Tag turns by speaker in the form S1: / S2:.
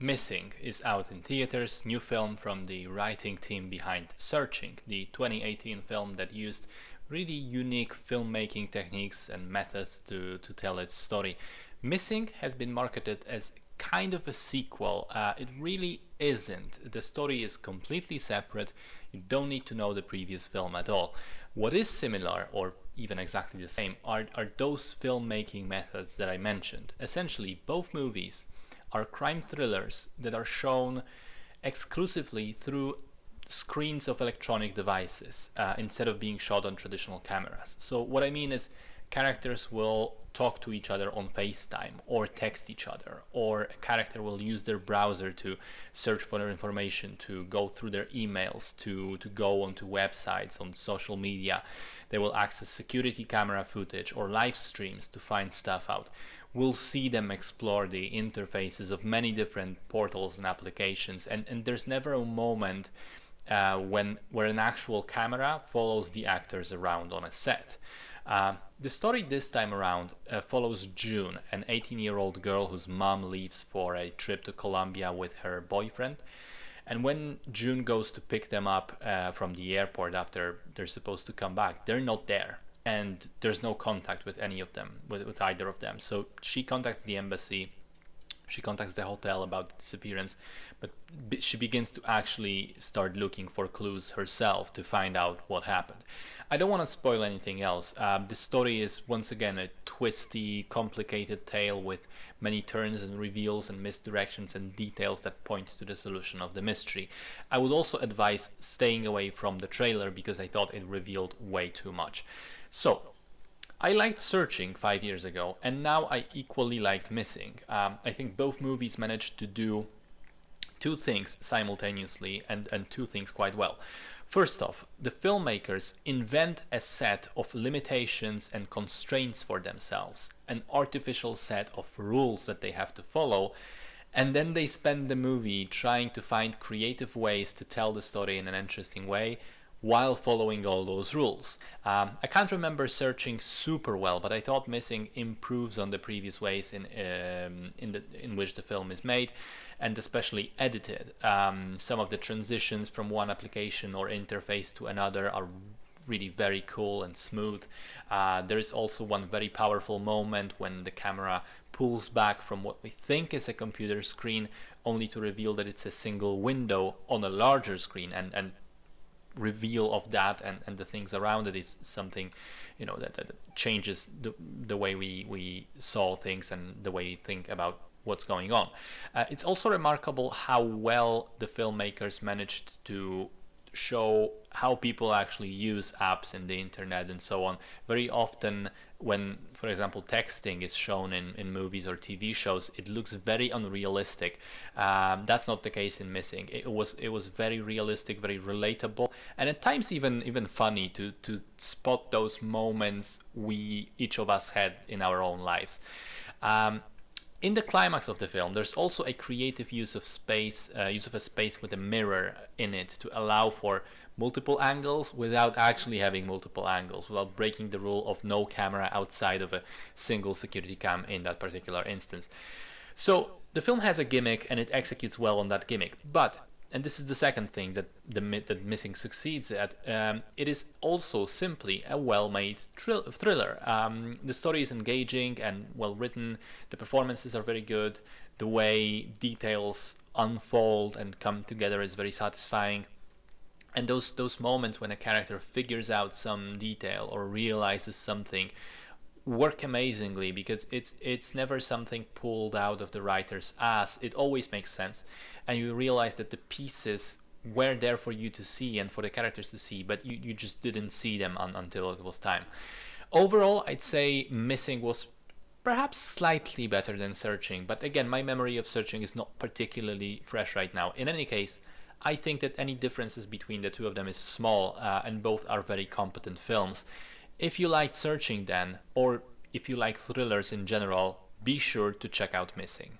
S1: Missing is out in theaters, new film from the writing team behind Searching, the 2018 film that used really unique filmmaking techniques and methods to tell its story. Missing has been marketed as kind of a sequel. It really isn't. The story is completely separate. You don't need to know the previous film at all. What is similar, or even exactly the same, are those filmmaking methods that I mentioned. Essentially, both movies are crime thrillers that are shown exclusively through screens of electronic devices instead of being shot on traditional cameras. So what I mean is characters will talk to each other on FaceTime or text each other, or a character will use their browser to search for their information, to go through their emails, to go onto websites, on social media. They will access security camera footage or live streams to find stuff out. We'll see them explore the interfaces of many different portals and applications, and there's never a moment where an actual camera follows the actors around on a set. The story this time around follows June, an 18-year-old girl whose mom leaves for a trip to Colombia with her boyfriend. And when June goes to pick them up from the airport after they're supposed to come back, they're not there. And there's no contact with any of them, with either of them. So she contacts the embassy, she contacts the hotel about the disappearance, but she begins to actually start looking for clues herself to find out what happened. I don't want to spoil anything else. The story is once again a twisty, complicated tale with many turns and reveals and misdirections and details that point to the solution of the mystery. I would also advise staying away from the trailer because I thought it revealed way too much. So, I liked Searching 5 years ago, and now I equally liked Missing. I think both movies managed to do two things simultaneously and two things quite well. First off, the filmmakers invent a set of limitations and constraints for themselves, an artificial set of rules that they have to follow, and then they spend the movie trying to find creative ways to tell the story in an interesting way while following all those rules. I can't remember Searching super well, but I thought Missing improves on the previous ways in which the film is made, and especially edited. Some of the transitions from one application or interface to another are really very cool and smooth. There is also one very powerful moment when the camera pulls back from what we think is a computer screen, only to reveal that it's a single window on a larger screen, and reveal of that and the things around it is something, that changes the way we saw things and the way we think about what's going on. It's also remarkable how well the filmmakers managed to show how people actually use apps and the internet and so on. Very often when, for example, texting is shown in movies or TV shows, it looks very unrealistic. That's not the case in Missing. It was very realistic, very relatable, and at times even funny to spot those moments we each of us had in our own lives. In the climax of the film, there's also a creative use of a space with a mirror in it to allow for multiple angles without actually having multiple angles, without breaking the rule of no camera outside of a single security cam in that particular instance. So the film has a gimmick and it executes well on that gimmick, but, and this is the second thing that Missing succeeds at, it is also simply a well-made thriller. The story is engaging and well written, the performances are very good, the way details unfold and come together is very satisfying. And those moments when a character figures out some detail or realizes something work amazingly, because it's never something pulled out of the writer's ass. It always makes sense, and you realize that the pieces were there for you to see and for the characters to see, but you just didn't see them until it was time. Overall, I'd say Missing was perhaps slightly better than Searching, but again, my memory of Searching is not particularly fresh right now. In any case, I think that any differences between the two of them is small, and both are very competent films. If you liked Searching then, or if you like thrillers in general, be sure to check out Missing.